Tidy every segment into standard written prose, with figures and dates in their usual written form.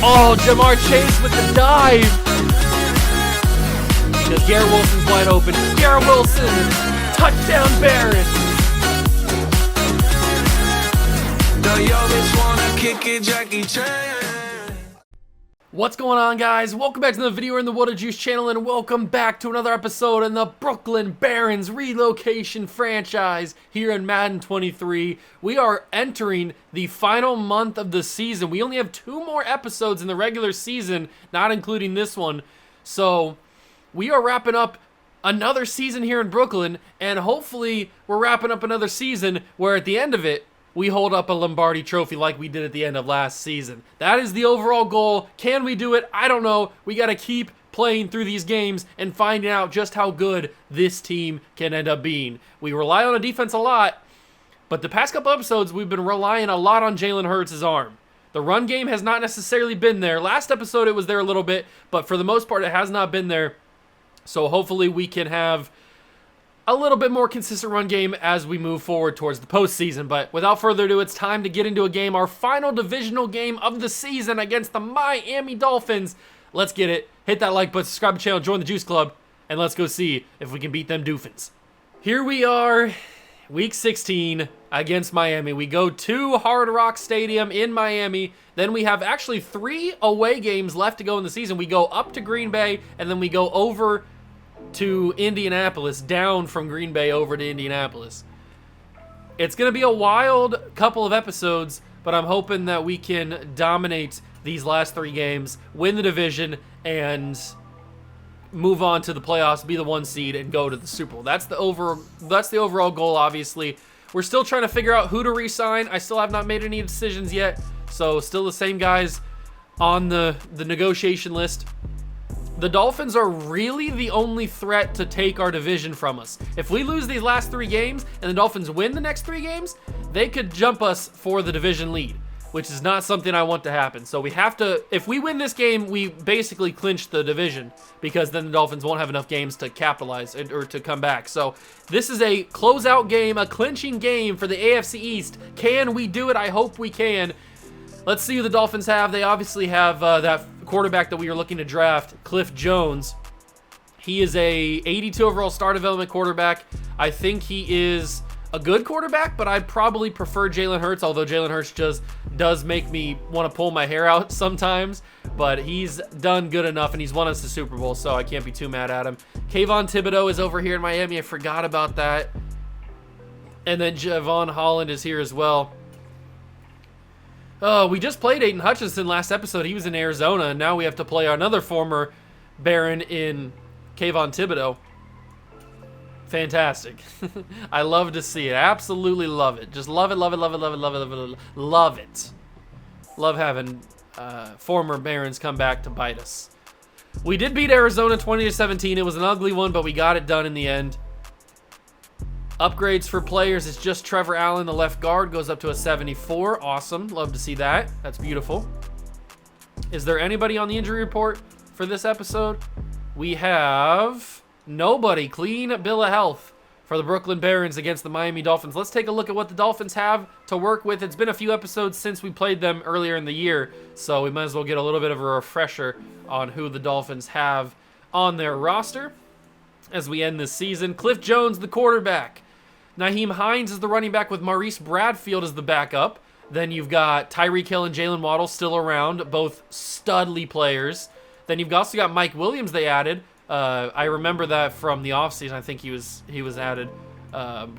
Oh, Jamar Chase with the dive. Because Garrett Wilson's wide open. Garrett Wilson, touchdown Barron. What's going on, guys? Welcome back to the video in the Water Juice channel, and welcome back to another episode in the Brooklyn Barons Relocation franchise here in Madden 23. We are entering the final month of the season. We only have 2 more episodes in the regular season, not including this one. So we are wrapping up another season here in Brooklyn, and hopefully we're wrapping up another season where at the end of it, we hold up a Lombardi trophy like we did at the end of last season. That is the overall goal. Can we do it? I don't know. We got to keep playing through these games and finding out just how good this team can end up being. We rely on the defense a lot, but the past couple episodes, we've been relying a lot on Jalen Hurts' arm. The run game has not necessarily been there. Last episode, it was there a little bit, but for the most part, it has not been there. So hopefully we can have a little bit more consistent run game as we move forward towards the postseason. But without further ado, it's time to get into a game, our final divisional game of the season against the Miami Dolphins. Let's get it. Hit that like button, subscribe to the channel, join the Juice Club, and let's go see if we can beat them Doofins. Here we are, Week 16 against Miami. We go to Hard Rock Stadium in Miami. Then we have actually 3 away games left to go in the season. We go up to Green Bay, and then we go over to Indianapolis, down from Green Bay over to Indianapolis. It's going to be a wild couple of episodes, but I'm hoping that we can dominate these last 3 games, win the division, and move on to the playoffs, be the 1 seed, and go to the Super Bowl. That's the overall goal, obviously. We're still trying to figure out who to re-sign. I still have not made any decisions yet, so still the same guys on the negotiation list. The Dolphins are really the only threat to take our division from us. If we lose these last 3 games and the Dolphins win the next 3 games, they could jump us for the division lead, which is not something I want to happen. So we have to, if we win this game, we basically clinch the division, because then the Dolphins won't have enough games to capitalize or to come back. So this is a closeout game, a clinching game for the AFC East. Can we do it? I hope we can. Let's see who the Dolphins have. They obviously have that quarterback that we are looking to draft, Cliff Jones. He is a 82 overall star development quarterback. I think he is a good quarterback, but I'd probably prefer Jalen Hurts, although Jalen Hurts just does make me want to pull my hair out sometimes. But he's done good enough, and he's won us the Super Bowl, so I can't be too mad at him. Kayvon Thibodeau is over here in Miami. I forgot about that. And then Javon Holland is here as well. We just played Aiden Hutchinson last episode. He was in Arizona, and now we have to play another former Baron in Kayvon Thibodeau. Fantastic. I love to see it. Absolutely love it. Just love it, love it, love it, love it, love it, love it, love it. Love having former Barons come back to bite us. We did beat Arizona 20-17. It was an ugly one, but we got it done in the end. Upgrades for players, it's just Trevor Allen, the left guard, goes up to a 74. Awesome. Love to see that. That's beautiful. Is there anybody on the injury report for this episode? We have nobody. Clean bill of health for the Brooklyn Barons against the Miami Dolphins. Let's take a look at what the Dolphins have to work with. It's been a few episodes since we played them earlier in the year, so we might as well get a little bit of a refresher on who the Dolphins have on their roster as we end this season. Cliff Jones, the quarterback. Nyheim Hines is the running back with Maurice Bradfield as the backup. Then you've got Tyreek Hill and Jalen Waddle still around, both studly players. Then you've also got Mike Williams they added. I remember that from the offseason. I think he was added.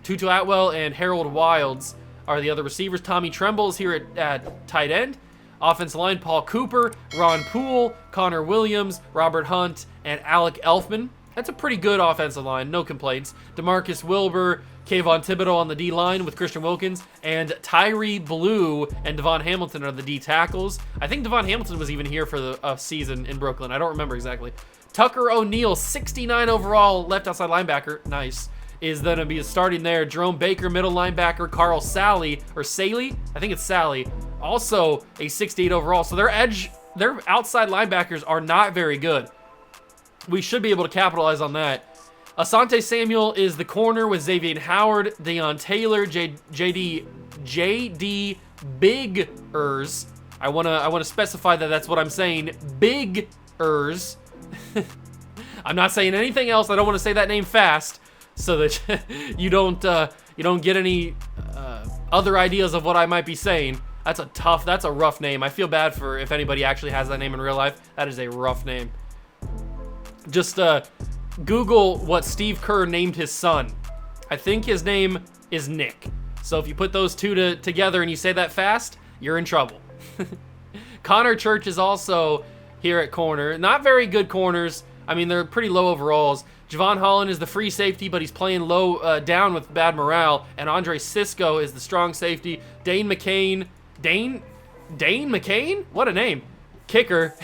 Tutu Atwell and Harold Wilds are the other receivers. Tommy Tremble is here at tight end. Offensive line, Paul Cooper, Ron Poole, Connor Williams, Robert Hunt, and Alec Elfman. That's a pretty good offensive line, no complaints. DeMarcus Wilbur, Kayvon Thibodeau on the D-line with Christian Wilkins, and Tyree Blue and Devon Hamilton are the D tackles. I think Devon Hamilton was even here for the season in Brooklyn. I don't remember exactly. Tucker O'Neal, 69 overall, left outside linebacker, nice, is going to be starting there. Jerome Baker, middle linebacker. Carl Sally, or Saley, I think it's Sally, also a 68 overall. So their outside linebackers are not very good. We should be able to capitalize on that. Asante Samuel is the corner with Xavier Howard, Deion Taylor, J.D. Big-ers. I wanna specify that that's what I'm saying. Big-ers. I'm not saying anything else. I don't want to say that name fast so that you don't get any other ideas of what I might be saying. That's a rough name. I feel bad for if anybody actually has that name in real life. That is a rough name. Just Google what Steve Kerr named his son. I think his name is Nick. So if you put those two together and you say that fast, you're in trouble. Connor Church is also here at corner. Not very good corners. I mean, they're pretty low overalls. Javon Holland is the free safety, but he's playing low down with bad morale. And Andre Cisco is the strong safety. Dane McCain? What a name. Kicker.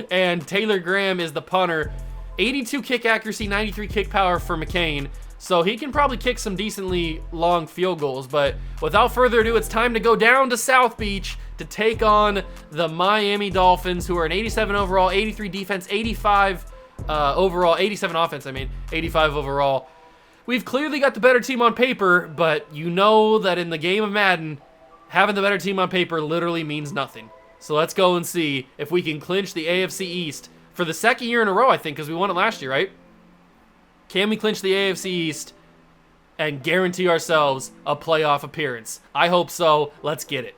And Taylor Graham is the punter. 82 kick accuracy, 93 kick power for McCain. So he can probably kick some decently long field goals. But without further ado, it's time to go down to South Beach to take on the Miami Dolphins, who are an 87 overall, 83 defense, 85 overall, 87 offense, 85 overall. We've clearly got the better team on paper, but you know that in the game of Madden, having the better team on paper literally means nothing. So let's go and see if we can clinch the AFC East for the second year in a row, I think, because we won it last year, right? Can we clinch the AFC East and guarantee ourselves a playoff appearance? I hope so. Let's get it.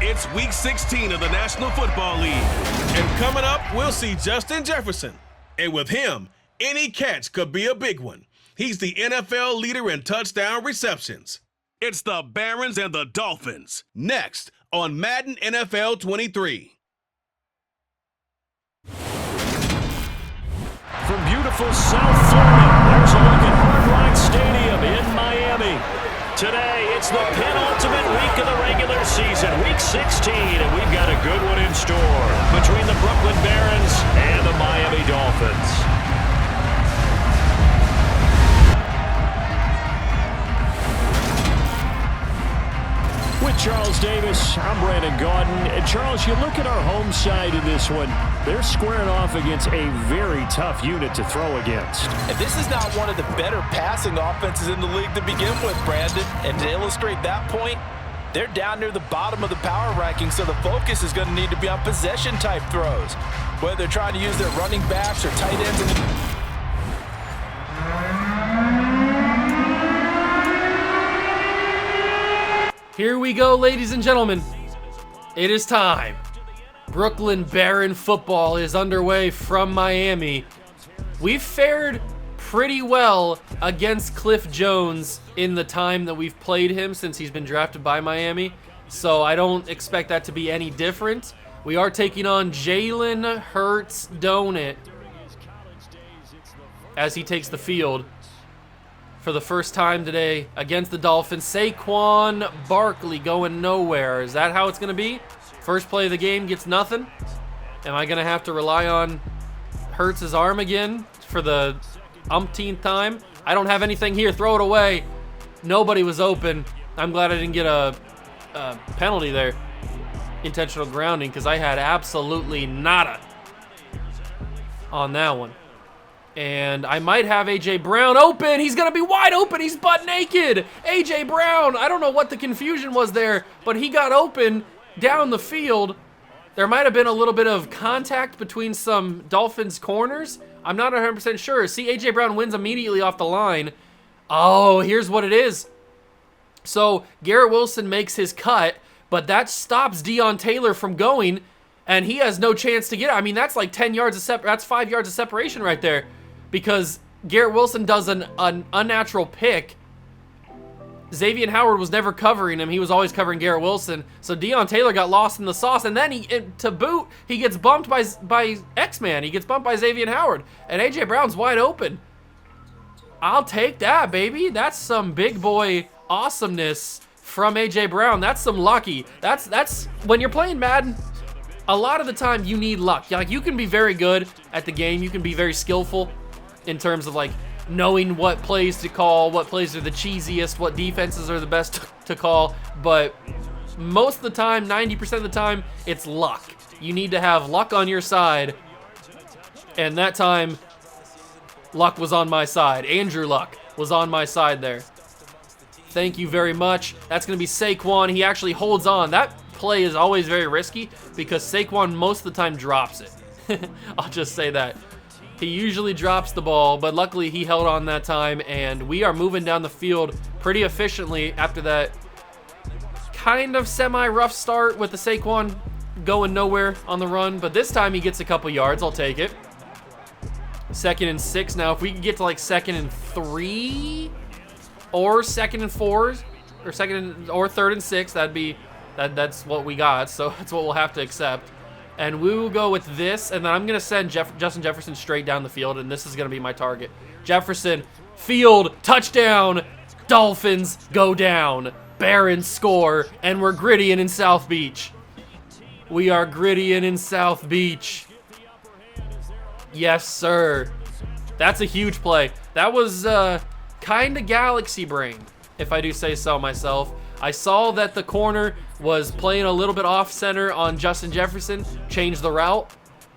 It's week 16 of the National Football League. And coming up, we'll see Justin Jefferson. And with him, any catch could be a big one. He's the NFL leader in touchdown receptions. It's the Barons and the Dolphins. Next on Madden NFL 23. From beautiful South Florida, there's a look at Hard Rock Stadium in Miami. Today, it's the penultimate week of the regular season, week 16, and we've got a good one in store between the Brooklyn Barons and the Miami Dolphins. With Charles Davis, I'm Brandon Gaudin. And Charles, you look at our home side in this one, they're squaring off against a very tough unit to throw against. And this is not one of the better passing offenses in the league to begin with, Brandon. And to illustrate that point, they're down near the bottom of the power ranking, so the focus is going to need to be on possession-type throws, whether they're trying to use their running backs or tight ends. Here we go, ladies and gentlemen. It is time. Brooklyn Baron football is underway from Miami. We've fared pretty well against Cliff Jones in the time that we've played him since he's been drafted by Miami, so I don't expect that to be any different. We are taking on Jalen Hurts Donut as he takes the field for the first time today against the Dolphins. Saquon Barkley going nowhere. Is that how it's going to be? First play of the game gets nothing? Am I going to have to rely on Hurts' arm again for the umpteenth time? I don't have anything here. Throw it away. Nobody was open. I'm glad I didn't get a penalty there. Intentional grounding, because I had absolutely nada on that one. And I might have A.J. Brown open. He's going to be wide open. He's butt naked. A.J. Brown. I don't know what the confusion was there, but he got open down the field. There might have been a little bit of contact between some Dolphins corners. I'm not 100% sure. See, A.J. Brown wins immediately off the line. Oh, here's what it is. So Garrett Wilson makes his cut, but that stops Deon Taylor from going, and he has no chance to get it. I mean, that's like 10 yards of that's 5 yards of separation right there, because Garrett Wilson does an unnatural pick. Xavier Howard was never covering him. He was always covering Garrett Wilson. So Deon Taylor got lost in the sauce, and then to boot, he gets bumped by X-Man. He gets bumped by Xavier Howard, and A.J. Brown's wide open. I'll take that, baby. That's some big boy awesomeness from A.J. Brown. That's some lucky. That's when you're playing Madden, a lot of the time you need luck. Like, you can be very good at the game. You can be very skillful in terms of like knowing what plays to call, what plays are the cheesiest, what defenses are the best to call. But most of the time, 90% of the time, it's luck. You need to have luck on your side. And that time, luck was on my side. Andrew Luck was on my side there. Thank you very much. That's going to be Saquon. He actually holds on. That play is always very risky because Saquon most of the time drops it. I'll just say that. He usually drops the ball, but luckily he held on that time, and we are moving down the field pretty efficiently after that kind of semi-rough start with the Saquon going nowhere on the run, but this time he gets a couple yards. I'll take it. 2nd and 6 now. If we can get to like 2nd and 3 or 2nd and 4 or 3rd and 6, that's what we got. So that's what we'll have to accept. And we will go with this, and then I'm gonna send Justin Jefferson straight down the field, and this is gonna be my target. Jefferson, field, touchdown, Dolphins go down, Barons score, and we're grittying in South Beach. We are grittying in South Beach. Yes, sir. That's a huge play. That was kind of galaxy brain, if I do say so myself. I saw that the corner was playing a little bit off center on Justin Jefferson, change the route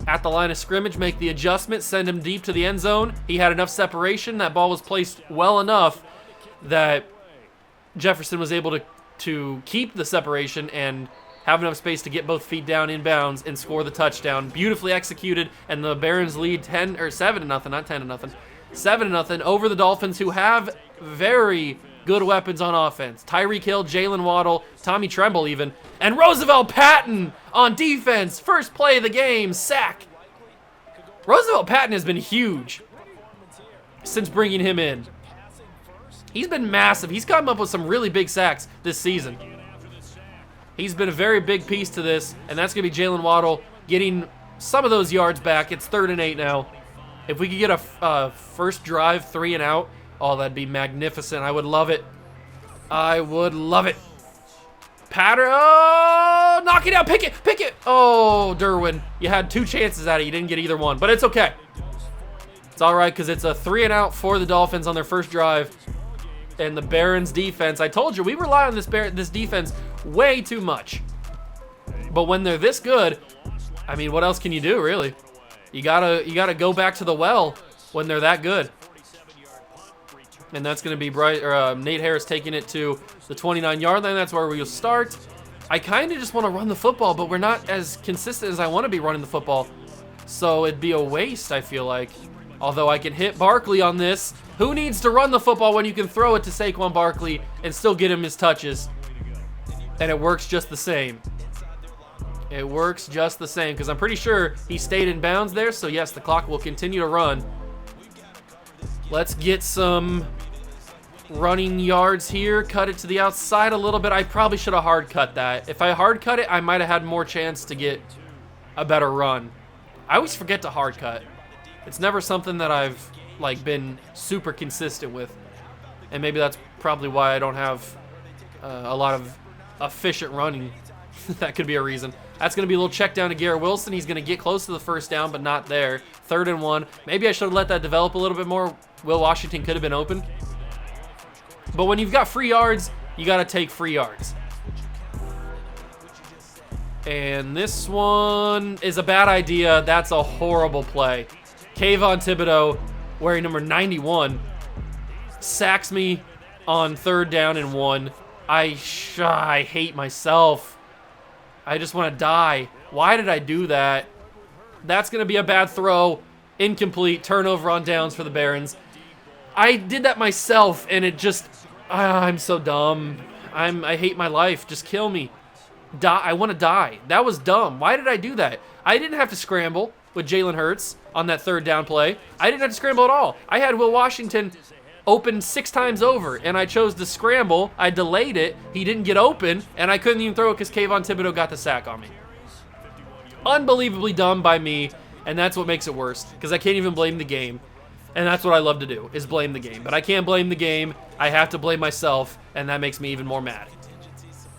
at the line of scrimmage, make the adjustment, send him deep to the end zone. He had enough separation. That ball was placed well enough that Jefferson was able to keep the separation and have enough space to get both feet down inbounds and score the touchdown. Beautifully executed, and the Barons lead 7-0, not 10-0. 7-0 over the Dolphins, who have very good weapons on offense. Tyreek Hill, Jalen Waddle, Tommy Tremble even, and Roosevelt Patton on defense. First play of the game, sack. Roosevelt Patton has been huge since bringing him in. He's been massive. He's come up with some really big sacks this season. He's been a very big piece to this, and that's going to be Jalen Waddle getting some of those yards back. It's 3rd and 8 now. If we could get a first drive 3 and out, oh, that'd be magnificent. I would love it. I would love it. Patter, oh, knock it out, pick it. Oh, Derwin, you had 2 chances at it. You didn't get either one, but it's okay. It's all right because it's a 3 and out for the Dolphins on their first drive. And the Barons defense, I told you, we rely on this defense way too much. But when they're this good, I mean, what else can you do, really? You gotta go back to the well when they're that good. And that's going to be Nate Harris taking it to the 29-yard line. That's where we'll start. I kind of just want to run the football, but we're not as consistent as I want to be running the football. So it'd be a waste, I feel like. Although I can hit Barkley on this. Who needs to run the football when you can throw it to Saquon Barkley and still get him his touches? And it works just the same. It works just the same because I'm pretty sure he stayed in bounds there. So yes, the clock will continue to run. Let's get some running yards here. Cut it to the outside a little bit. I probably should have hard cut that. If I hard cut it, I might have had more chance to get a better run. I always forget to hard cut. It's never something that I've been super consistent with. And maybe that's probably why I don't have a lot of efficient running. That could be a reason. That's going to be a little check down to Garrett Wilson. He's going to get close to the first down, but not there. 3rd and 1. Maybe I should have let that develop a little bit more. Will Washington could have been open. But when you've got free yards, you got to take free yards. And this one is a bad idea. That's a horrible play. Kayvon Thibodeau, wearing number 91, sacks me on 3rd down and 1. I hate myself. I just want to die. Why did I do that? That's going to be a bad throw. Incomplete. Turnover on downs for the Barons. I did that myself, and it just... I'm so dumb. I hate my life. Just kill me. I want to die. That was dumb. Why did I do that? I didn't have to scramble with Jalen Hurts on that 3rd down play. I didn't have to scramble at all. I had Will Washington open 6 times over, and I chose to scramble. I delayed it. He didn't get open, and I couldn't even throw it because Kayvon Thibodeau got the sack on me. Unbelievably dumb by me, and that's what makes it worse because I can't even blame the game. And that's what I love to do, is blame the game. But I can't blame the game. I have to blame myself, and that makes me even more mad.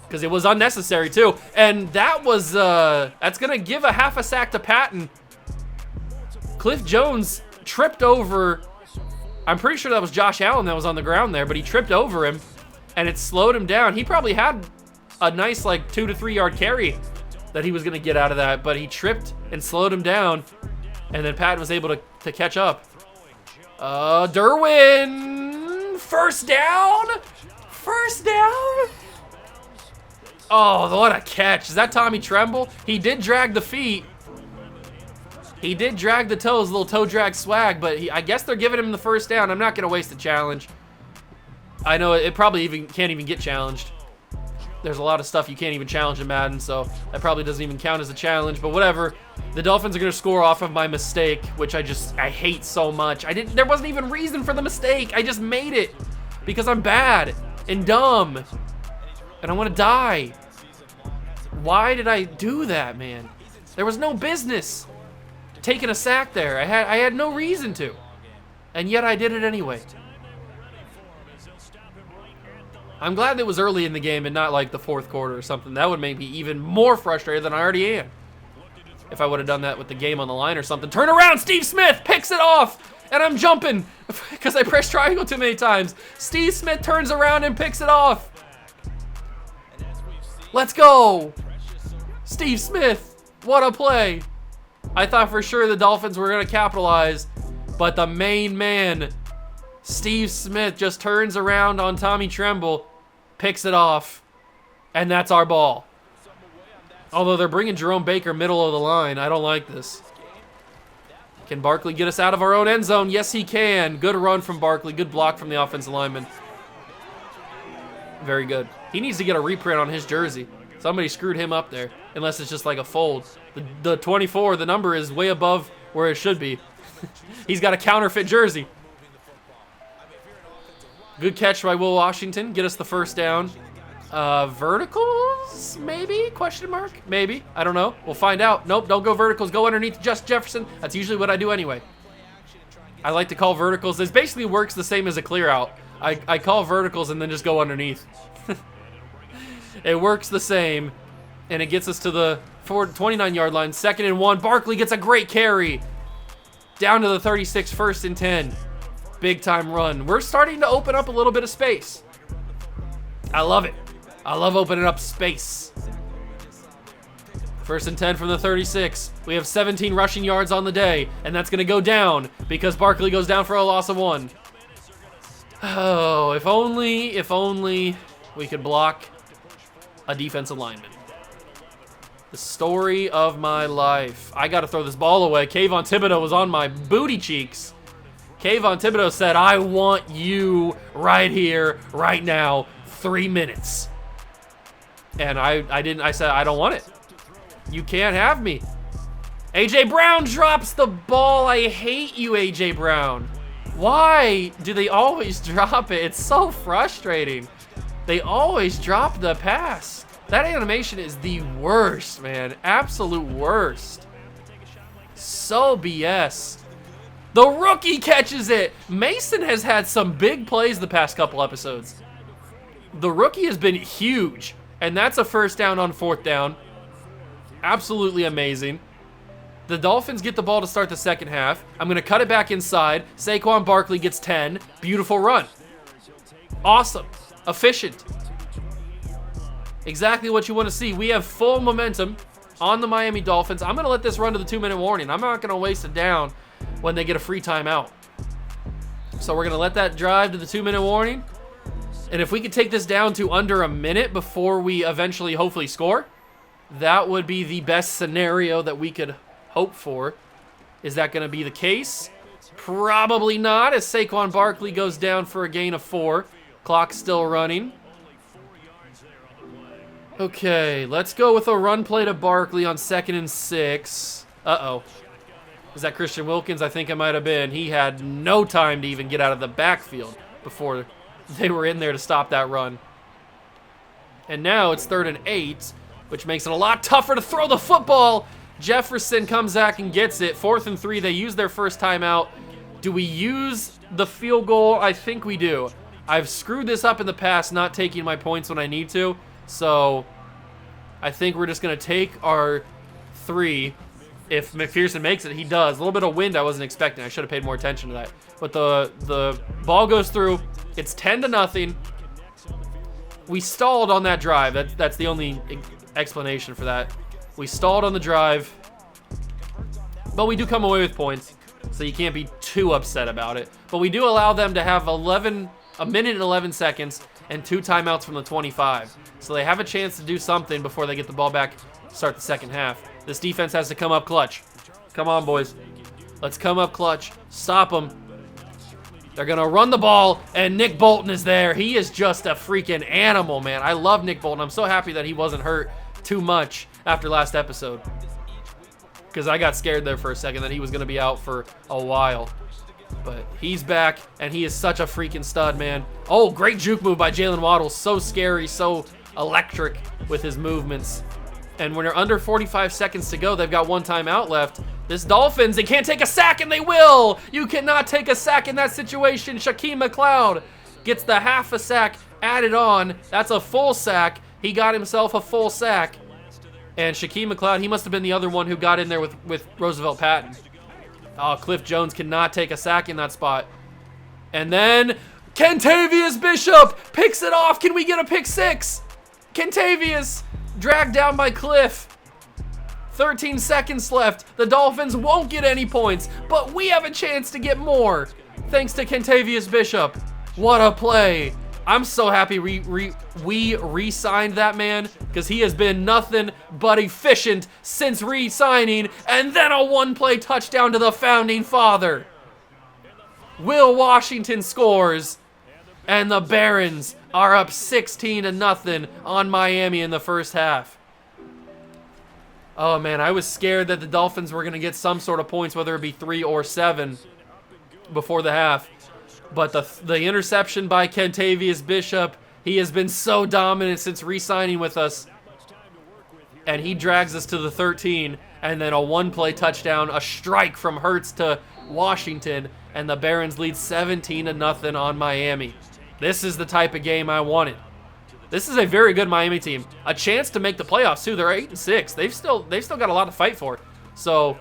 Because it was unnecessary, too. And that was, that's going to give a half a sack to Patton. Cliff Jones tripped over, I'm pretty sure that was Josh Allen that was on the ground there, but he tripped over him, and it slowed him down. He probably had a nice, 2 to 3 yard carry that he was going to get out of that, but he tripped and slowed him down, and then Patton was able to catch up. Derwin First down? First down? Oh, what a catch. Is that Tommy Tremble? He did drag the feet. He did drag the toes, little toe drag swag, but I guess they're giving him the first down. I'm not going to waste the challenge. I know it probably can't even get challenged. There's a lot of stuff you can't even challenge in Madden, so that probably doesn't even count as a challenge, but whatever. The Dolphins are going to score off of my mistake, which I hate so much. There wasn't even reason for the mistake. I just made it because I'm bad and dumb and I want to die. Why did I do that, man? There was no business taking a sack there. I had no reason to, and yet I did it anyway. I'm glad it was early in the game and not like the fourth quarter or something. That would make me even more frustrated than I already am. If I would have done that with the game on the line or something. Turn around, Steve Smith picks it off, and I'm jumping because I pressed triangle too many times. Steve Smith turns around and picks it off. Let's go. Steve Smith, what a play. I thought for sure the Dolphins were going to capitalize, but the main man, Steve Smith, just turns around on Tommy Tremble, picks it off, and that's our ball. Although they're bringing Jerome Baker middle of the line, I don't like this. Can Barkley get us out of our own end zone? Yes, he can. Good run from Barkley. Good block from the offensive lineman. Very good. He needs to get a reprint on his jersey. Somebody screwed him up there, unless it's just like a fold. The 24, the number is way above where it should be. He's got a counterfeit jersey. Good catch by Will Washington. Get us the first down. Verticals? Maybe? Question mark? Maybe. I don't know. We'll find out. Nope, don't go verticals. Go underneath Justin Jefferson. That's usually what I do anyway. I like to call verticals. This basically works the same as a clear out. I call verticals and then just go underneath. It works the same, and it gets us to the 29-yard line. 2nd and 1. Barkley gets a great carry. Down to the 36, 1st and 10. Big time run. We're starting to open up a little bit of space. I love it. I love opening up space. 1st and 10 from the 36. We have 17 rushing yards on the day, and that's going to go down because Barkley goes down for a loss of 1. Oh, if only we could block a defensive lineman. The story of my life. I got to throw this ball away. Kayvon Thibodeau was on my booty cheeks. Kayvon Thibodeau said, I want you right here, right now, 3 minutes. And I said, I don't want it. You can't have me. A.J. Brown drops the ball. I hate you, A.J. Brown. Why do they always drop it? It's so frustrating. They always drop the pass. That animation is the worst, man. Absolute worst. So BS. The rookie catches it. Mason has had some big plays the past couple episodes. The rookie has been huge. And that's a first down on 4th down. Absolutely amazing. The Dolphins get the ball to start the second half. I'm going to cut it back inside. Saquon Barkley gets 10. Beautiful run. Awesome. Efficient. Exactly what you want to see. We have full momentum on the Miami Dolphins. I'm going to let this run to the 2-minute warning. I'm not going to waste it down when they get a free timeout. So we're going to let that drive to the 2-minute warning. And if we could take this down to under a minute before we eventually hopefully score, that would be the best scenario that we could hope for. Is that going to be the case? Probably not, as Saquon Barkley goes down for a gain of 4. Clock's still running. Okay, let's go with a run play to Barkley on 2nd and 6. Uh-oh. Is that Christian Wilkins? I think it might have been. He had no time to even get out of the backfield before they were in there to stop that run. And now it's 3rd and 8, which makes it a lot tougher to throw the football. Jefferson comes back and gets it. 4th and 3. They use their first timeout. Do we use the field goal? I think we do. I've screwed this up in the past, not taking my points when I need to. So I think we're just going to take our 3. If McPherson makes it, he does. A little bit of wind I wasn't expecting. I should have paid more attention to that. But the ball goes through. It's 10-0. We stalled on that drive. That's the only explanation for that. We stalled on the drive. But we do come away with points. So you can't be too upset about it. but we do allow them to have a minute and 11 seconds and 2 timeouts from the 25. So they have a chance to do something before they get the ball back to start the second half. This defense has to come up clutch. Come on, boys. Let's come up clutch. Stop them. They're going to run the ball, and Nick Bolton is there. He is just a freaking animal, man. I love Nick Bolton. I'm so happy that he wasn't hurt too much after last episode, because I got scared there for a second that he was going to be out for a while. But he's back, and he is such a freaking stud, man. Oh, great juke move by Jalen Waddle. So scary, so electric with his movements. And when they're under 45 seconds to go, they've got 1 timeout left. This Dolphins, they can't take a sack, and they will. You cannot take a sack in that situation. Shaquem McLeod gets the half a sack added on. That's a full sack. He got himself a full sack. And Shaquem McLeod, he must have been the other one who got in there with Roosevelt Patton. Oh, Cliff Jones cannot take a sack in that spot. And then Kentavious Bishop picks it off. Can we get a pick 6? Kentavious dragged down by Cliff. 13 seconds left. The Dolphins won't get any points, but we have a chance to get more thanks to Kentavious Bishop. What a play. I'm so happy we re-signed that man, because he has been nothing but efficient since re-signing, and then a 1-play touchdown to the founding father. Will Washington scores, and the Barons are up 16-0 on Miami in the first half. Oh man, I was scared that the Dolphins were going to get some sort of points, whether it be 3 or 7 before the half. But the interception by Kentavious Bishop, he has been so dominant since re-signing with us. And he drags us to the 13, and then a 1-play touchdown, a strike from Hurts to Washington, and the Barons lead 17-0 on Miami. This is the type of game I wanted. This is a very good Miami team. A chance to make the playoffs too. They're 8-6. They've still got a lot to fight for. So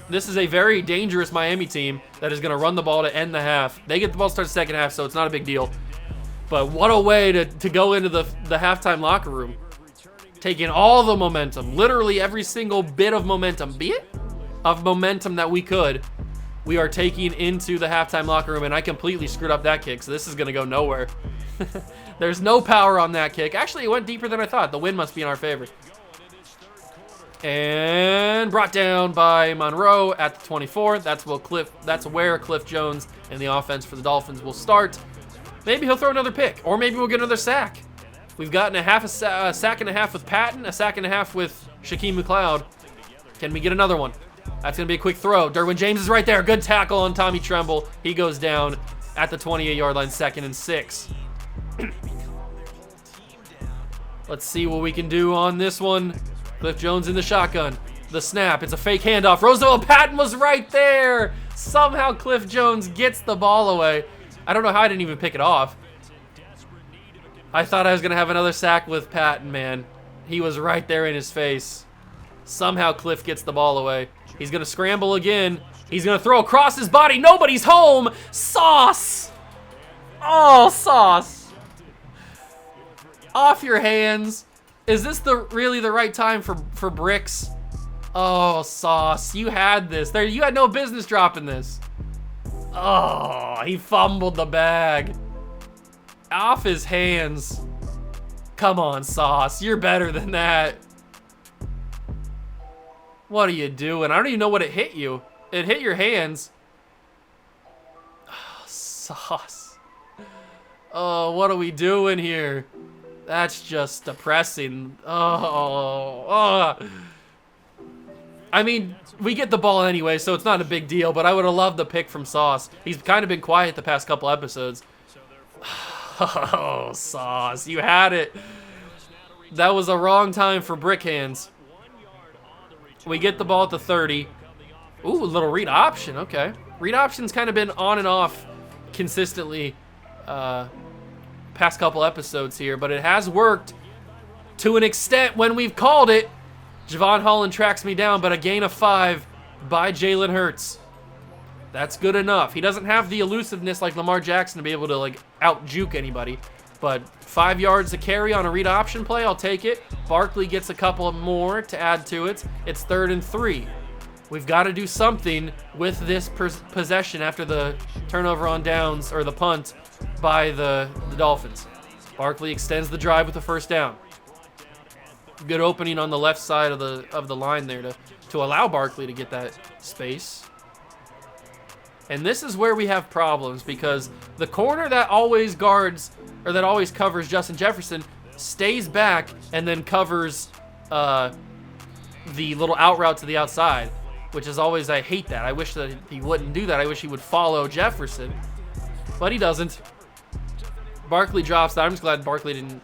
this is a very dangerous Miami team that is going to run the ball to end the half. They get the ball to start the second half, so it's not a big deal. But what a way to go into the halftime locker room. Taking all the momentum, literally every single bit of momentum, that we could, we are taking into the halftime locker room, and I completely screwed up that kick, so this is going to go nowhere. There's no power on that kick. Actually, it went deeper than I thought. The wind must be in our favor. And brought down by Monroe at the 24. That's where Cliff Jones and the offense for the Dolphins will start. Maybe he'll throw another pick, or maybe we'll get another sack. We've gotten a sack and a half with Patton, a sack and a half with Shaquem McLeod. Can we get another one? That's going to be a quick throw. Derwin James is right there. Good tackle on Tommy Tremble. He goes down at the 28-yard line, 2nd and 6. Let's see what we can do on this one. Cliff Jones in the shotgun. The snap. It's a fake handoff. Roosevelt Patton was right there. Somehow Cliff Jones gets the ball away. I don't know how I didn't even pick it off. I thought I was going to have another sack with Patton, man. He was right there in his face. Somehow Cliff gets the ball away. He's going to scramble again. He's going to throw across his body. Nobody's home. Sauce. Oh, Sauce. Off your hands. Is this really the right time for bricks? Oh, Sauce, you had this. You had no business dropping this. Oh, he fumbled the bag. Off his hands. Come on, Sauce, you're better than that. What are you doing? I don't even know what it hit you. It hit your hands. Oh, Sauce. Oh, what are we doing here? That's just depressing. Oh. I mean, we get the ball anyway, so it's not a big deal, but I would have loved the pick from Sauce. He's kind of been quiet the past couple episodes. Oh, Sauce, you had it. That was a wrong time for brick hands. We get the ball at the 30. Ooh, a little read option, okay. Read option's kind of been on and off consistently past couple episodes here, but it has worked to an extent when we've called it. Javon Holland tracks me down, but a gain of 5 by Jalen Hurts. That's good enough. He doesn't have the elusiveness like Lamar Jackson to be able to like out-juke anybody, but 5 yards to carry on a read option play, I'll take it. Barkley gets a couple more to add to it. It's 3rd and 3. We've got to do something with this possession after the turnover on downs, or the punt, by the Dolphins. Barkley extends the drive with the first down. Good opening on the left side of the line there to allow Barkley to get that space. And this is where we have problems, because the corner that always guards, or that always covers Justin Jefferson, stays back and then covers the little out route to the outside, which is always, I hate that. I wish that he wouldn't do that. I wish he would follow Jefferson, but he doesn't. Barkley drops that. I'm just glad Barkley didn't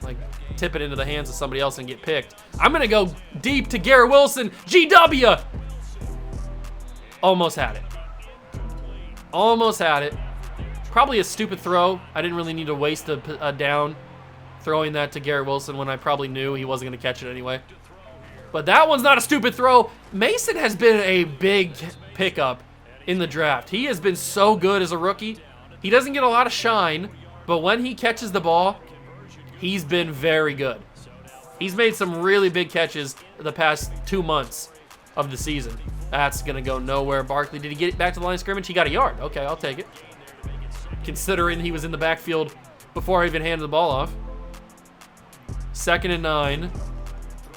tip it into the hands of somebody else and get picked. I'm gonna go deep to Garrett Wilson. GW. Almost had it. Almost had it. Probably a stupid throw. I didn't really need to waste a down throwing that to Garrett Wilson when I probably knew he wasn't gonna catch it anyway. But that one's not a stupid throw. Mason has been a big pickup in the draft. He has been so good as a rookie. He doesn't get a lot of shine, but when he catches the ball, he's been very good. He's made some really big catches the past 2 months of the season. That's going to go nowhere. Barkley, did he get it back to the line of scrimmage? He got a yard. Okay, I'll take it. Considering he was in the backfield before I even handed the ball off. 2nd and 9.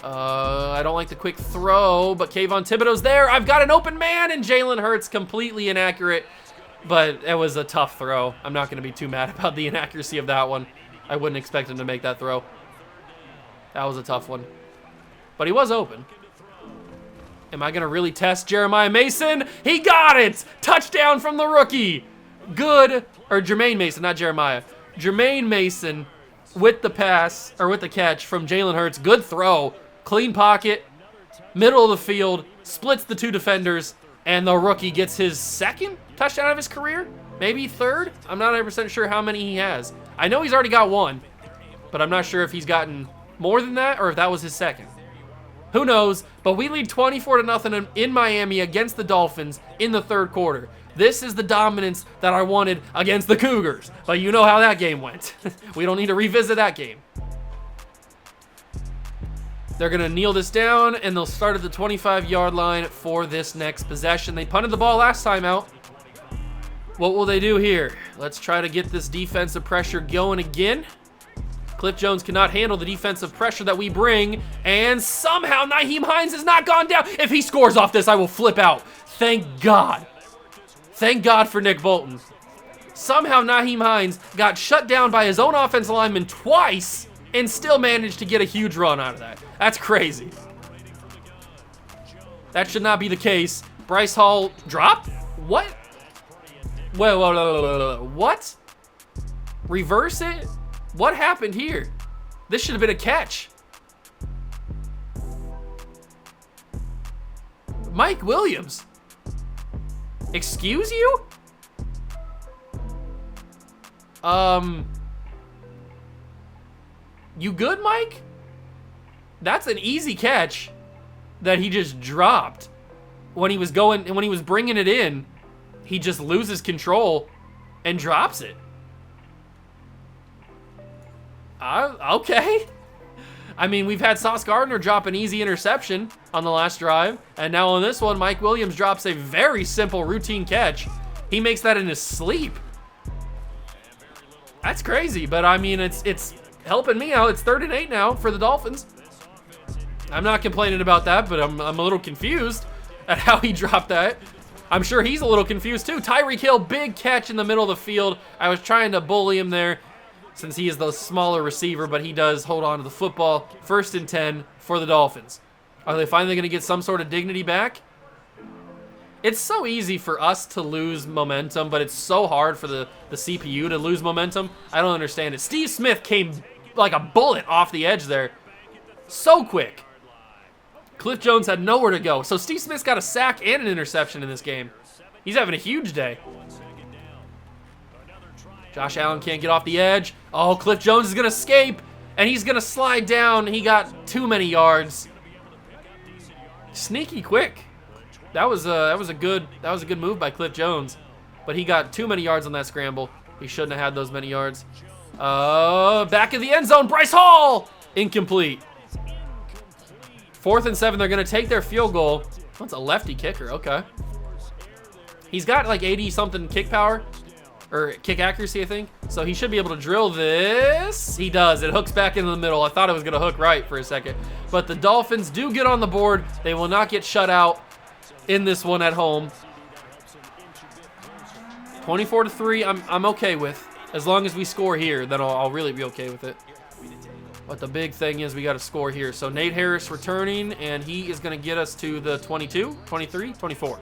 I don't like the quick throw, but Kayvon Thibodeau's there. I've got an open man, and Jalen Hurts completely inaccurate. But it was a tough throw. I'm not going to be too mad about the inaccuracy of that one. I wouldn't expect him to make that throw. That was a tough one. But he was open. Am I going to really test Jeremiah Mason? He got it! Touchdown from the rookie. Good. Or Jermaine Mason, not Jeremiah. Jermaine Mason with the pass, or with the catch from Jalen Hurts. Good throw. Clean pocket. Middle of the field. Splits the 2 defenders. And the rookie gets his 2nd touchdown of his career? Maybe 3rd? I'm not 100% sure how many he has. I know he's already got 1, but I'm not sure if he's gotten more than that or if that was his 2nd. Who knows? But we lead 24-0 in Miami against the Dolphins in the 3rd quarter. This is the dominance that I wanted against the Cougars. But you know how that game went. We don't need to revisit that game. They're going to kneel this down, and they'll start at the 25-yard line for this next possession. They punted the ball last time out. What will they do here? Let's try to get this defensive pressure going again. Cliff Jones cannot handle the defensive pressure that we bring, and somehow Nyheim Hines has not gone down. If he scores off this, I will flip out. Thank God. Thank God for Nick Bolton. Somehow Nyheim Hines got shut down by his own offensive lineman twice and still managed to get a huge run out of that. That's crazy. That should not be the case. Bryce Hall dropped? What? Whoa. What? Reverse it? What happened here? This should have been a catch. Mike Williams. Excuse you? You good, Mike? That's an easy catch that he just dropped. When he was bringing it in, he just loses control and drops it. Okay. I mean, we've had Sauce Gardner drop an easy interception on the last drive, and now on this one, Mike Williams drops a very simple routine catch. He makes that in his sleep. That's crazy, but I mean, it's helping me out. It's 3rd and 8 now for the Dolphins. I'm not complaining about that, but I'm a little confused at how he dropped that. I'm sure he's a little confused too. Tyreek Hill, big catch in the middle of the field. I was trying to bully him there since he is the smaller receiver, but he does hold on to the football. 1st and 10 for the Dolphins. Are they finally going to get some sort of dignity back? It's so easy for us to lose momentum, but it's so hard for the CPU to lose momentum. I don't understand it. Steve Smith came like a bullet off the edge there. So quick. Cliff Jones had nowhere to go. So Steve Smith's got a sack and an interception in this game. He's having a huge day. Josh Allen can't get off the edge. Oh, Cliff Jones is going to escape, and he's going to slide down. He got too many yards. Sneaky quick. That was a good move by Cliff Jones, but he got too many yards on that scramble. He shouldn't have had those many yards. Back in the end zone, Bryce Hall! Incomplete. 4th and 7, they're going to take their field goal. That's a lefty kicker. Okay. He's got like 80-something kick power. Or kick accuracy, I think. So he should be able to drill this. He does. It hooks back into the middle. I thought it was going to hook right for a second. But the Dolphins do get on the board. They will not get shut out in this one at home. 24-3, I'm okay with. As long as we score here, then I'll really be okay with it. But the big thing is we got to score here. So Nate Harris returning, and he is going to get us to the 22, 23, 24.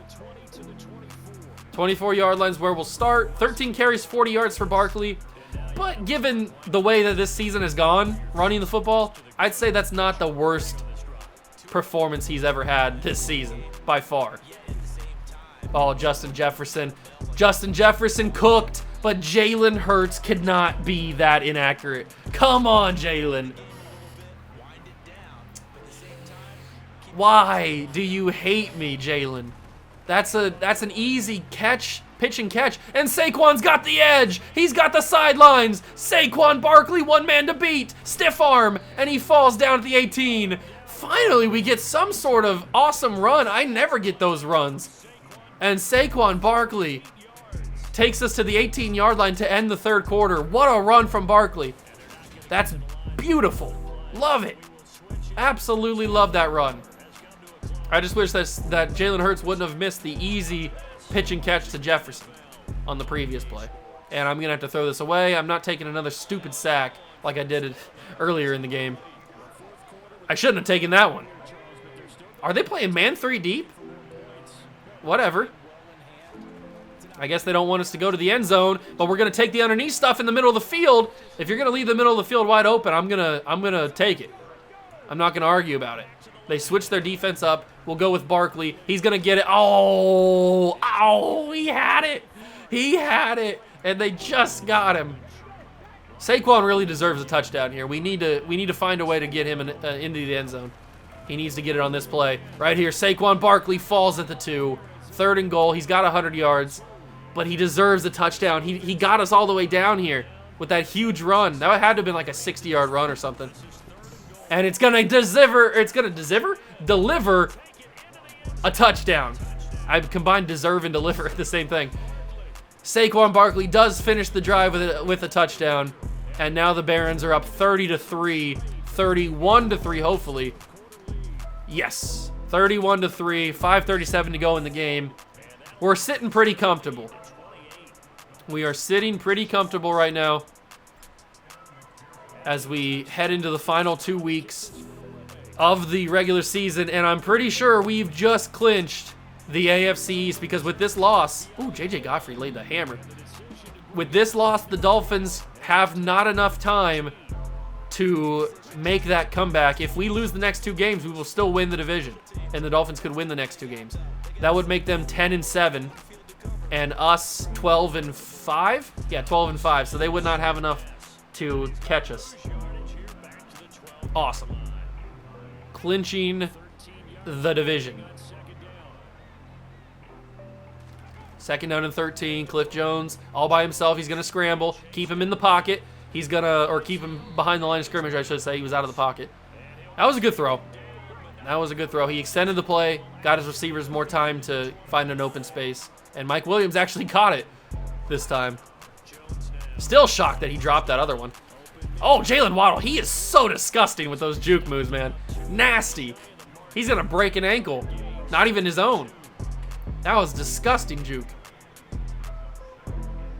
24-yard line's where we'll start. 13 carries, 40 yards for Barkley. But given the way that this season has gone, running the football, I'd say that's not the worst performance he's ever had this season, by far. Oh, Justin Jefferson. Justin Jefferson cooked, but Jalen Hurts could not be that inaccurate. Come on, Jalen. Why do you hate me, Jalen? That's an easy catch, pitch and catch. And Saquon's got the edge. He's got the sidelines. Saquon Barkley, one man to beat. Stiff arm, and he falls down at the 18. Finally, we get some sort of awesome run. I never get those runs. And Saquon Barkley takes us to the 18-yard line to end the third quarter. What a run from Barkley. That's beautiful. Love it. Absolutely love that run. I just wish that Jalen Hurts wouldn't have missed the easy pitch and catch to Jefferson on the previous play. And I'm going to have to throw this away. I'm not taking another stupid sack like I did earlier in the game. I shouldn't have taken that one. Are they playing man 3 deep? Whatever. I guess they don't want us to go to the end zone, but we're going to take the underneath stuff in the middle of the field. If you're going to leave the middle of the field wide open, I'm going to take it. I'm not going to argue about it. They switched their defense up. We'll go with Barkley. He's going to get it. Oh, he had it. He had it, and they just got him. Saquon really deserves a touchdown here. We need to find a way to get him into the end zone. He needs to get it on this play. Right here, Saquon Barkley falls at the 2. 3rd and goal. He's got 100 yards, but he deserves a touchdown. He got us all the way down here with that huge run. That had to have been like a 60-yard run or something. And it's gonna deliver a touchdown. I've combined deserve and deliver at the same thing. Saquon Barkley does finish the drive with a touchdown, and now the Barons are up 30-3, 31-3, hopefully. Yes, 31-3, 5:37 to go in the game. We're sitting pretty comfortable. We are sitting pretty comfortable right now as we head into the final 2 weeks of the regular season, and I'm pretty sure we've just clinched the AFC East because with this loss, ooh, JJ Godfrey laid the hammer. With this loss, the Dolphins have not enough time to make that comeback. If we lose the next 2 games, we will still win the division, and the Dolphins could win the next 2 games. That would make them 10-7, and us 12-5. Yeah, 12-5. So they would not have enough to catch us. Awesome. Clinching the division. 2nd down and 13. Cliff Jones all by himself. He's going to scramble. Keep him in the pocket. He's going to, or keep him behind the line of scrimmage, I should say. He was out of the pocket. That was a good throw. That was a good throw. He extended the play, got his receivers more time to find an open space. And Mike Williams actually caught it this time. Still shocked that he dropped that other one. Oh, Jalen Waddle. He is so disgusting with those juke moves, man. Nasty. He's going to break an ankle. Not even his own. That was disgusting juke.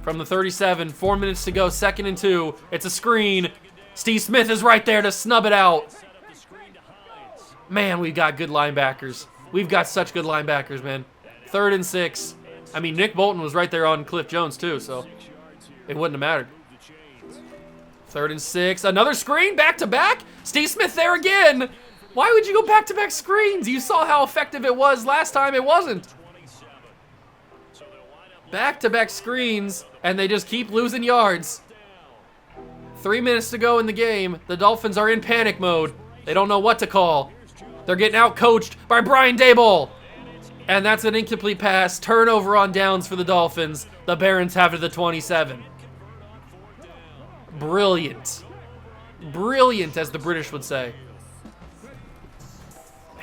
From the 37, 4 minutes to go, 2nd and 2. It's a screen. Steve Smith is right there to snub it out. Man, we've got good linebackers. We've got such good linebackers, man. 3rd and 6. I mean, Nick Bolton was right there on Cliff Jones, too, so it wouldn't have mattered. 3rd and 6. Another screen, back-to-back. Steve Smith there again. Why would you go back-to-back screens? You saw how effective it was last time. It wasn't. Back-to-back screens, and they just keep losing yards. 3 minutes to go in the game. The Dolphins are in panic mode. They don't know what to call. They're getting out-coached by Brian Daboll. And that's an incomplete pass. Turnover on downs for the Dolphins. The Barons have it at the 27. Brilliant. Brilliant, as the British would say.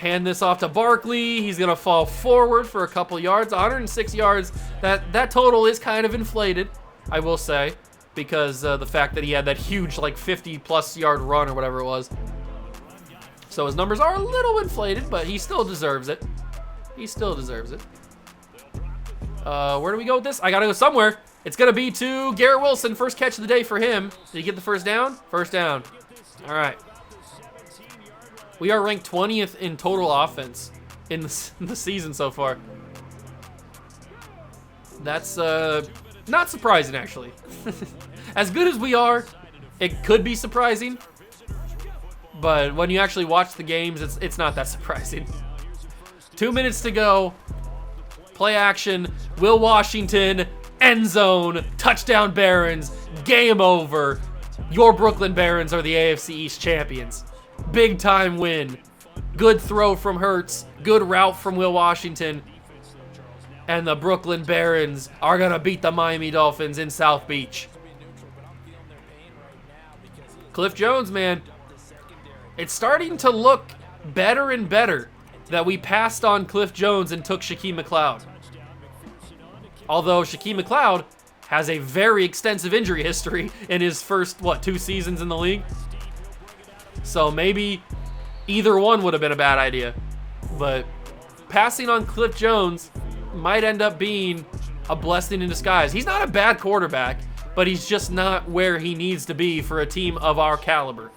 Hand this off to Barkley. He's going to fall forward for a couple yards. 106 yards. That total is kind of inflated, I will say, because the fact that he had that huge, like, 50-plus yard run or whatever it was. So his numbers are a little inflated, but he still deserves it. He still deserves it. Where do we go with this? I got to go somewhere. It's going to be to Garrett Wilson. First catch of the day for him. Did he get the first down? First down. All right. We are ranked 20th in total offense in the season so far. That's not surprising, actually. As good as we are, it could be surprising. But when you actually watch the games, it's not that surprising. 2 minutes to go. Play action. Will Washington. End zone. Touchdown Barons. Game over. Your Brooklyn Barons are the AFC East champions. Big time win. Good throw from Hurts. Good route from Will Washington. And the Brooklyn Barons are going to beat the Miami Dolphins in South Beach. Cliff Jones, man. It's starting to look better and better that we passed on Cliff Jones and took Shaquem McLeod. Although Shaquem McLeod has a very extensive injury history in his first, 2 seasons in the league? So maybe either one would have been a bad idea. But passing on Cliff Jones might end up being a blessing in disguise. He's not a bad quarterback, but he's just not where he needs to be for a team of our caliber.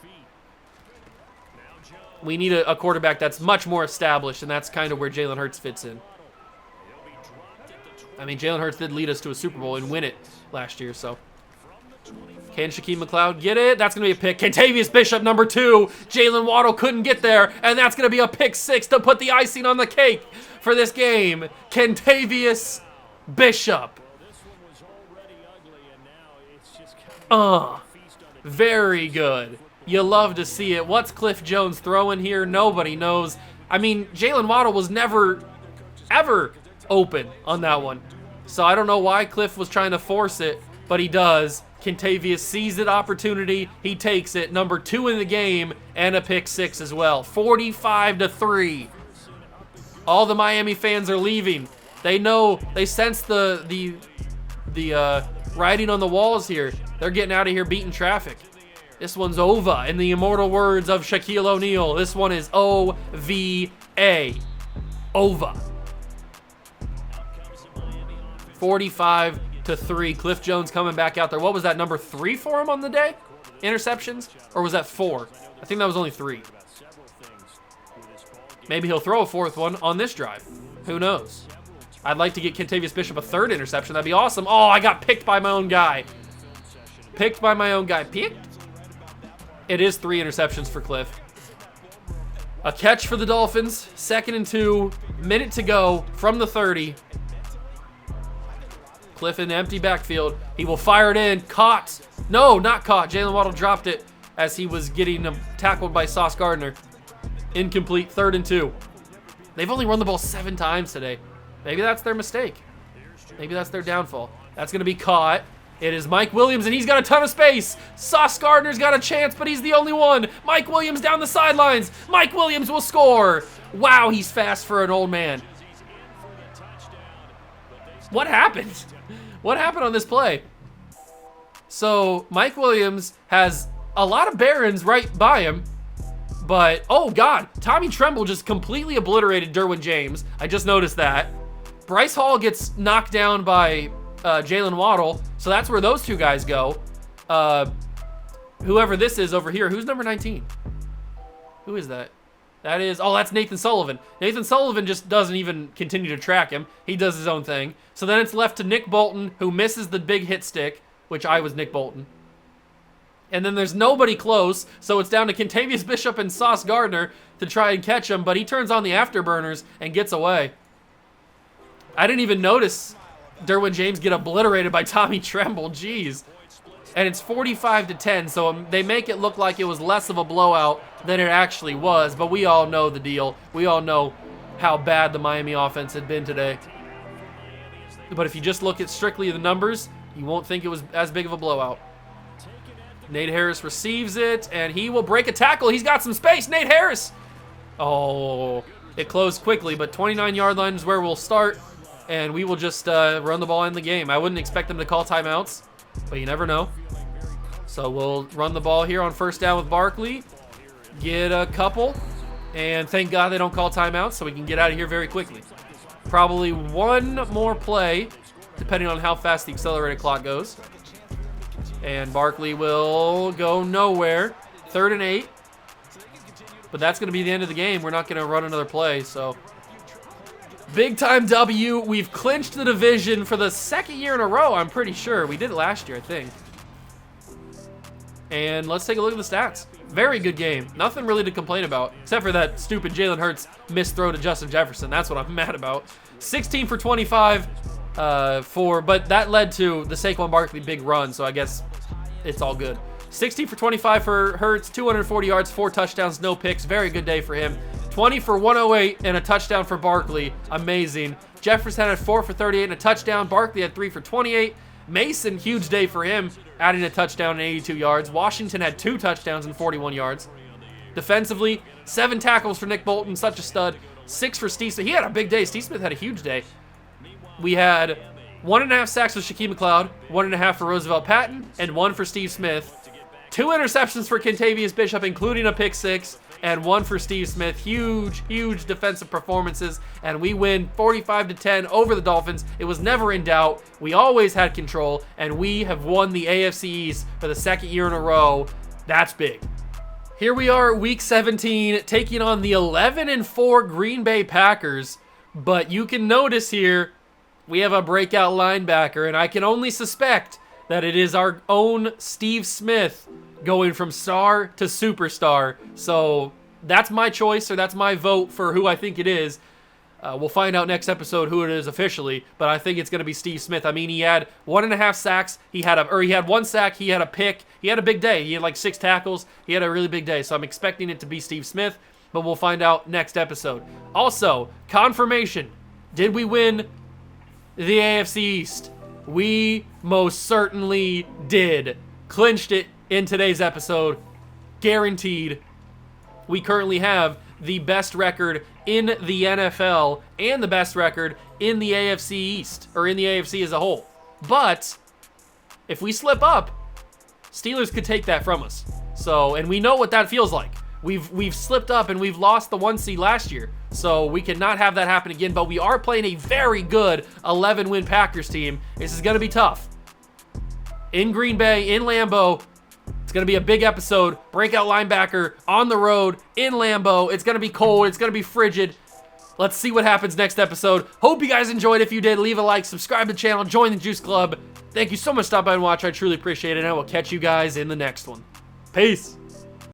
We need a quarterback that's much more established, and that's kind of where Jalen Hurts fits in. I mean, Jalen Hurts did lead us to a Super Bowl and win it last year, so. Can Shaquem McLeod get it? That's going to be a pick. Kentavious Bishop, number 2. Jalen Waddle couldn't get there, and that's going to be a pick 6 to put the icing on the cake for this game. Kentavious Bishop. Very good. You love to see it. What's Cliff Jones throwing here? Nobody knows. I mean, Jalen Waddle was never, ever open on that one. So I don't know why Cliff was trying to force it, but he does. Kentavious sees the opportunity. He takes it. Number 2 in the game and a pick 6 as well. 45-3. All the Miami fans are leaving. They know, they sense the writing on the walls here. They're getting out of here beating traffic. This one's over. In the immortal words of Shaquille O'Neal, this one is O-V-A. Over. 45-3. Cliff Jones coming back out there. What was that, number 3 for him on the day? Interceptions? Or was that 4? I think that was only 3. Maybe he'll throw a 4th one on this drive. Who knows? I'd like to get Kentavious Bishop a 3rd interception. That'd be awesome. Oh, I got picked by my own guy. Picked by my own guy. Picked? It is 3 interceptions for Cliff. A catch for the Dolphins. 2nd and 2. Minute to go from the 30. Cliff in the empty backfield. He will fire it in. Caught. No, not caught. Jalen Waddle dropped it as he was getting tackled by Sauce Gardner. Incomplete. 3rd and 2. They've only run the ball 7 times today. Maybe that's their mistake. Maybe that's their downfall. That's going to be caught. It is Mike Williams, and he's got a ton of space. Sauce Gardner's got a chance, but he's the only one. Mike Williams down the sidelines. Mike Williams will score. Wow, he's fast for an old man. What happened? What happened on this play? So Mike Williams has a lot of Barons right by him, but oh God, Tommy Tremble just completely obliterated Derwin James. I just noticed that. Bryce Hall gets knocked down by Jalen Waddle, so that's where those 2 guys go. Whoever this is over here, who's number 19? Who is that? That is, oh, that's Nathan Sullivan. Nathan Sullivan just doesn't even continue to track him. He does his own thing. So then it's left to Nick Bolton, who misses the big hit stick, which I was Nick Bolton. And then there's nobody close, so it's down to Kentavious Bishop and Sauce Gardner to try and catch him, but he turns on the afterburners and gets away. I didn't even notice Derwin James get obliterated by Tommy Tremble. Jeez. And it's 45-10, so they make it look like it was less of a blowout than it actually was, but we all know the deal. We all know how bad the Miami offense had been today. But if you just look at strictly the numbers, you won't think it was as big of a blowout. Nate Harris receives it, and he will break a tackle. He's got some space. Nate Harris. Oh, it closed quickly, but 29-yard line is where we'll start, and we will just run the ball in the game. I wouldn't expect them to call timeouts, but you never know. So we'll run the ball here on first down with Barkley, get a couple, and thank God they don't call timeouts so we can get out of here very quickly. Probably one more play, depending on how fast the accelerated clock goes. And Barkley will go nowhere. 3rd and 8. But that's going to be the end of the game. We're not going to run another play, so. Big time W. We've clinched the division for the 2nd year in a row, I'm pretty sure. We did it last year, I think. And let's take a look at the stats. Very good game. Nothing really to complain about, except for that stupid Jalen Hurts missed throw to Justin Jefferson. That's what I'm mad about. 16 for 25 but that led to the Saquon Barkley big run, so I guess it's all good. 16 for 25 for Hurts, 240 yards, 4 touchdowns, no picks. Very good day for him. 20 for 108 and a touchdown for Barkley. Amazing. Jefferson had 4 for 38 and a touchdown. Barkley had 3 for 28. Mason, huge day for him, adding a touchdown and 82 yards. Washington had 2 touchdowns and 41 yards. Defensively, 7 tackles for Nick Bolton, such a stud. 6 for Steve Smith. He had a big day. Steve Smith had a huge day. We had 1.5 sacks for Shaquille McLeod, 1.5 for Roosevelt Patton, and 1 for Steve Smith. 2 interceptions for Kentavious Bishop, including a pick 6, and 1 for Steve Smith. Huge, huge defensive performances, and we win 45-10 over the Dolphins. It was never in doubt. We always had control, and we have won the AFC East for the 2nd year in a row. That's big. Here we are, Week 17, taking on the 11-4 Green Bay Packers, but you can notice here, we have a breakout linebacker, and I can only suspect that it is our own Steve Smith going from star to superstar. So that's my choice, or that's my vote for who I think it is. We'll find out next episode who it is officially, but I think it's going to be Steve Smith. I mean, he had 1.5 sacks. He had 1 sack. He had a pick. He had a big day. He had like 6 tackles. He had a really big day. So I'm expecting it to be Steve Smith, but we'll find out next episode. Also, confirmation. Did we win the AFC East? We most certainly did. Clinched it in today's episode. Guaranteed. We currently have the best record in the NFL and the best record in the AFC East, or in the AFC as a whole. But if we slip up, Steelers could take that from us. So, and we know what that feels like. We've slipped up and we've lost the 1 seed last year. So we cannot have that happen again, but we are playing a very good 11-win Packers team. This is going to be tough. In Green Bay, in Lambeau, it's going to be a big episode. Breakout linebacker on the road in Lambeau. It's going to be cold. It's going to be frigid. Let's see what happens next episode. Hope you guys enjoyed. If you did, leave a like, subscribe to the channel, join the Juice Club. Thank you so much for stopping by and watch. I truly appreciate it, and I will catch you guys in the next one. Peace.